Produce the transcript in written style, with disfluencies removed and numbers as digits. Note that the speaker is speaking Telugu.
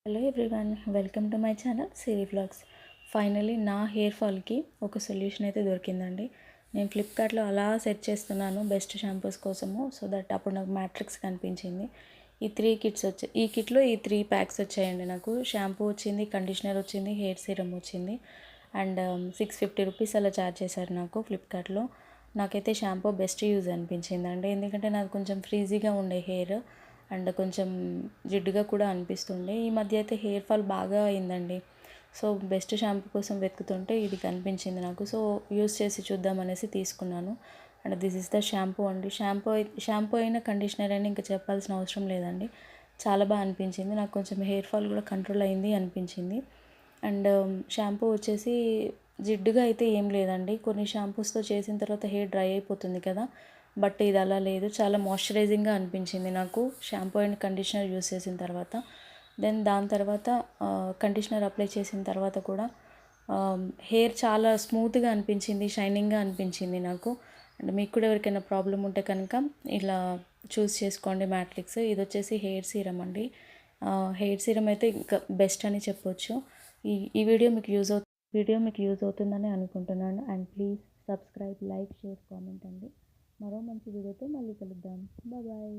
Hello everyone, welcome to my channel Siri vlogs. Finally నా హెయిర్ ఫాల్కి ఒక సొల్యూషన్ అయితే దొరికిందండి. నేను ఫ్లిప్కార్ట్లో అలా సెర్చ్ చేస్తున్నాను బెస్ట్ షాంపూస్ కోసము. సో దట్ అప్పుడు నాకు మ్యాట్రిక్స్ కనిపించింది. ఈ కిట్లో ఈ 3 ప్యాక్స్ వచ్చాయండి. నాకు షాంపూ వచ్చింది, కండిషనర్ వచ్చింది, హెయిర్ సీరం వచ్చింది. అండ్ 650 రూపీస్ అలా ఛార్జ్ చేశారు నాకు ఫ్లిప్కార్ట్లో. నాకైతే షాంపూ బెస్ట్ యూజ్ అనిపించింది అండి. ఎందుకంటే నాకు కొంచెం ఫ్రీజీగా ఉండే హెయిర్ అండ్ కొంచెం జిడ్డుగా కూడా అనిపిస్తుండే. ఈ మధ్య అయితే హెయిర్ ఫాల్ బాగా అయిందండి. సో బెస్ట్ షాంపూ కోసం వెతుకుతుంటే ఇది కనిపించింది నాకు. సో యూస్ చేసి చూద్దామనేసి తీసుకున్నాను. And this is the shampoo అండి. షాంపూ అయినా కండిషనర్ అయినా ఇంకా చెప్పాల్సిన అవసరం లేదండి. చాలా బాగా అనిపించింది నాకు. కొంచెం హెయిర్ ఫాల్ కూడా కంట్రోల్ అయింది అనిపించింది. అండ్ షాంపూ వచ్చేసి జిడ్డుగా అయితే ఏం లేదండి. కొన్ని షాంపూస్తో చేసిన తర్వాత హెయిర్ డ్రై అయిపోతుంది కదా, బట్ ఇది అలా లేదు. చాలా మాయిశ్చరైజింగ్గా అనిపించింది నాకు షాంపూ అండ్ కండిషనర్ యూస్ చేసిన తర్వాత. దెన్ దాని తర్వాత కండిషనర్ అప్లై చేసిన తర్వాత కూడా హెయిర్ చాలా స్మూత్గా అనిపించింది, షైనింగ్గా అనిపించింది నాకు. అండ్ మీకు కూడా ఎవరికైనా ప్రాబ్లం ఉంటే కనుక ఇలా చూస్ చేసుకోండి మ్యాట్రిక్స్. ఇది వచ్చేసి హెయిర్ సీరం అండి. హెయిర్ సీరం అయితే ఇంకా బెస్ట్ అని చెప్పొచ్చు. ఈ వీడియో మీకు యూజ్ అవుతుందని అనుకుంటున్నాను. And please subscribe, like, share, comment అండి. మరో మంచి వీడియోతో మళ్ళీ కలుద్దాం. బాయ్.